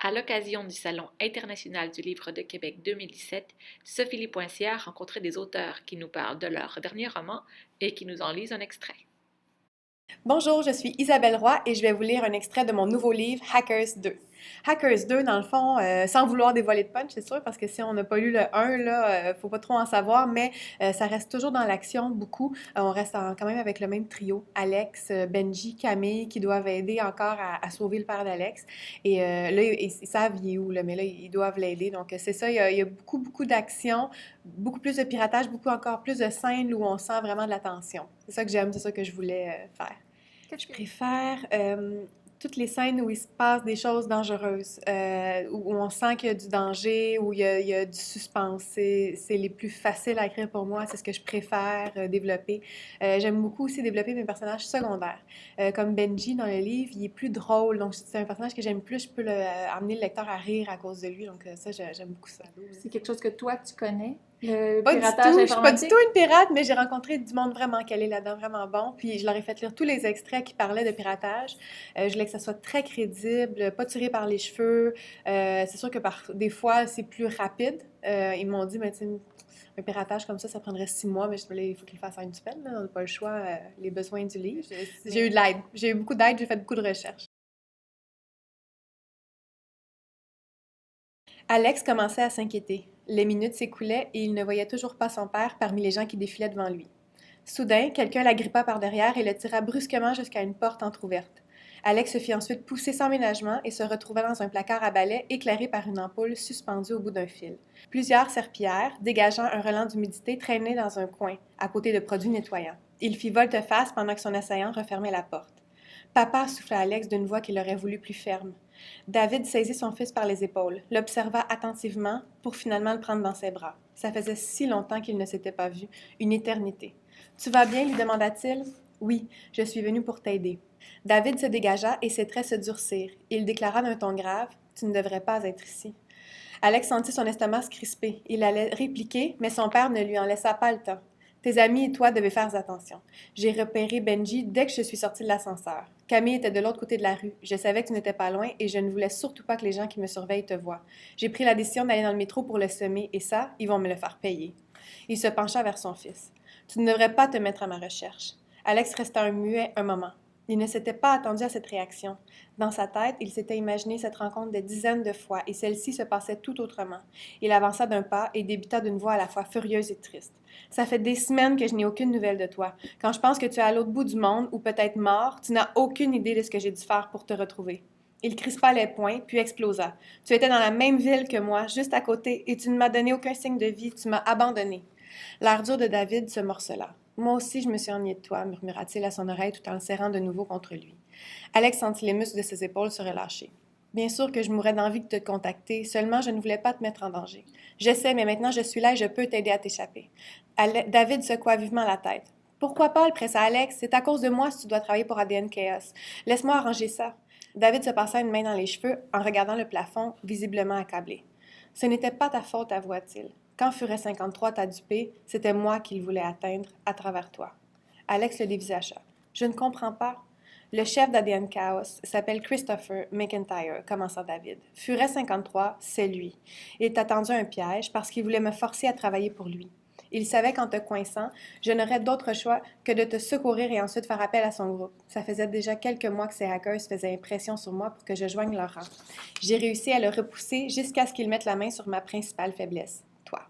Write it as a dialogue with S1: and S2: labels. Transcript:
S1: À l'occasion du Salon international du livre de Québec 2017, Sophie Poincier a rencontré des auteurs qui nous parlent de leur dernier roman et qui nous en lisent un extrait.
S2: Bonjour, je suis Isabelle Roy et je vais vous lire un extrait de mon nouveau livre Hackers 2. Hackers 2, dans le fond, sans vouloir dévoiler de punch, c'est sûr, parce que si on n'a pas lu le 1, là, faut pas trop en savoir, mais ça reste toujours dans l'action, beaucoup. On reste quand même avec le même trio, Alex, Benji, Camille, qui doivent aider encore à sauver le père d'Alex. Et là, ils savent il est où, là, mais là, ils doivent l'aider. Donc, c'est ça, il y a beaucoup, beaucoup d'action, beaucoup plus de piratage, beaucoup encore plus de scènes où on sent vraiment de la tension. C'est ça que j'aime, c'est ça que je voulais faire.
S1: Qu'est-ce
S2: Je
S1: que...
S2: préfère toutes les scènes où il se passe des choses dangereuses, où on sent qu'il y a du danger, où il y a du suspense. C'est les plus faciles à écrire pour moi, c'est ce que je préfère développer. J'aime beaucoup aussi développer mes personnages secondaires. Comme Benji dans le livre, il est plus drôle, donc c'est un personnage que j'aime plus, je peux amener le lecteur à rire à cause de lui, donc ça, j'aime beaucoup ça.
S3: C'est quelque chose que toi, tu connais, le
S2: Pas du
S3: piratage
S2: tout, je suis pas du tout
S3: informatique?
S2: une pirate, mais j'ai rencontré du monde vraiment calé là-dedans, vraiment bon. Puis je leur ai fait lire tous les extraits qui parlaient de piratage. Je voulais que ça soit très crédible, pas tiré par les cheveux. C'est sûr que des fois, c'est plus rapide. Ils m'ont dit, mais tu sais, un piratage comme ça prendrait 6 mois, mais je me il faut qu'ils le fassent en une semaine, là. On n'a pas le choix, les besoins du livre. J'ai eu de l'aide. J'ai eu beaucoup d'aide, j'ai fait beaucoup de recherches. Alex commençait à s'inquiéter. Les minutes s'écoulaient et il ne voyait toujours pas son père parmi les gens qui défilaient devant lui. Soudain, quelqu'un l'agrippa par derrière et le tira brusquement jusqu'à une porte entr'ouverte. Alex se fit ensuite pousser sans ménagement et se retrouva dans un placard à balai éclairé par une ampoule suspendue au bout d'un fil. Plusieurs serpillères, dégageant un relent d'humidité, traînaient dans un coin, à côté de produits nettoyants. Il fit volte-face pendant que son assaillant refermait la porte. Papa, souffla Alex d'une voix qu'il aurait voulu plus ferme. David saisit son fils par les épaules, l'observa attentivement pour finalement le prendre dans ses bras. Ça faisait si longtemps qu'ils ne s'étaient pas vus, une éternité. Tu vas bien lui demanda-t-il. Oui, je suis venu pour t'aider. David se dégagea et ses traits se durcirent. Il déclara d'un ton grave. Tu ne devrais pas être ici. Alex sentit son estomac se crisper. Il allait répliquer, mais son père ne lui en laissa pas le temps. Tes amis et toi devez faire attention. J'ai repéré Benji dès que je suis sortie de l'ascenseur. Camille était de l'autre côté de la rue. Je savais que tu n'étais pas loin et je ne voulais surtout pas que les gens qui me surveillent te voient. J'ai pris la décision d'aller dans le métro pour le semer et ça, ils vont me le faire payer. Il se pencha vers son fils. Tu ne devrais pas te mettre à ma recherche. Alex resta un muet un moment. Il ne s'était pas attendu à cette réaction. Dans sa tête, il s'était imaginé cette rencontre des dizaines de fois et celle-ci se passait tout autrement. Il avança d'un pas et débuta d'une voix à la fois furieuse et triste. Ça fait des semaines que je n'ai aucune nouvelle de toi. Quand je pense que tu es à l'autre bout du monde ou peut-être mort, tu n'as aucune idée de ce que j'ai dû faire pour te retrouver. Il crispa les poings, puis explosa. Tu étais dans la même ville que moi, juste à côté, et tu ne m'as donné aucun signe de vie, tu m'as abandonné. L'air dur de David se morcela. Moi aussi, je me suis ennuyé de toi, murmura-t-il à son oreille tout en le serrant de nouveau contre lui. Alex sentit les muscles de ses épaules se relâcher. Bien sûr que je mourrais d'envie de te contacter, seulement je ne voulais pas te mettre en danger. Je sais, mais maintenant je suis là et je peux t'aider à t'échapper. David secoua vivement la tête. Pourquoi pas, le pressa Alex? C'est à cause de moi si tu dois travailler pour ADN Chaos. Laisse-moi arranger ça. David se passa une main dans les cheveux en regardant le plafond, visiblement accablé. Ce n'était pas ta faute, avoua-t-il. Quand Furet 53 t'a dupé, c'était moi qu'il voulait atteindre à travers toi. Alex le dévisagea. Je ne comprends pas. Le chef d'ADN Chaos s'appelle Christopher McIntyre, commença David. Furet 53, c'est lui. Il t'a tendu un piège parce qu'il voulait me forcer à travailler pour lui. Il savait qu'en te coinçant, je n'aurais d'autre choix que de te secourir et ensuite faire appel à son groupe. Ça faisait déjà quelques mois que ces hackers faisaient impression sur moi pour que je joigne leur rang. J'ai réussi à le repousser jusqu'à ce qu'il mette la main sur ma principale faiblesse, toi.